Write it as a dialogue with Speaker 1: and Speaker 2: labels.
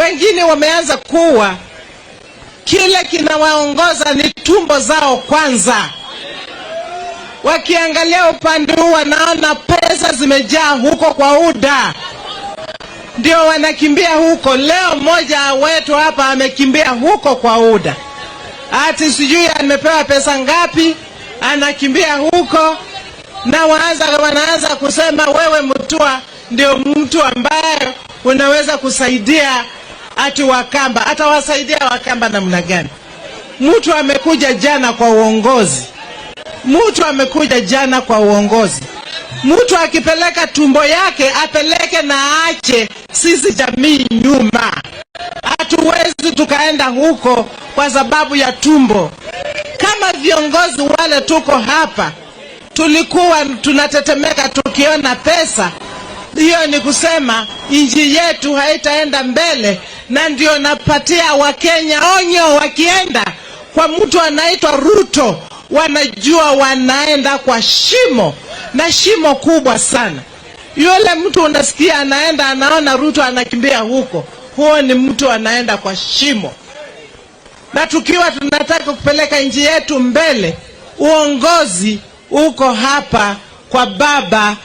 Speaker 1: Wengine wameanza kuwa kile kinawaongoza ni tumbo zao kwanza. Wakiangalia upande huu wanaona pesa zimejaa huko kwa UDA, ndio wanakimbia huko. Leo mmoja wetu hapa amekimbia huko kwa UDA, ati sijui amepewa pesa ngapi, anakimbia huko. Na wanaanza kusema wewe Mutua ndio mtu ambaye unaweza kusaidia ati Wakamba. Atawasaidia Wakamba namna gani? Mtu amekuja jana kwa uongozi. Mtu akipeleka tumbo yake apeleke na aache sisi jamii nyuma. Hatuwezi tukaenda huko kwa sababu ya tumbo. Kama viongozi wale tuko hapa tulikuwa tunatetemeka tukiona pesa, hiyo ni kusema nchi yetu haitaenda mbele. Na ndio napatia Wakenya onyo, wakienda kwa mtu anaitwa Ruto wanajua wanaenda kwa shimo, na shimo kubwa sana. Yule mtu unasikia anaenda anaona Ruto anakimbia huko, huo ni mtu anaenda kwa shimo. Na tukiwa tunataka kupeleka nchi yetu mbele, uongozi uko hapa kwa baba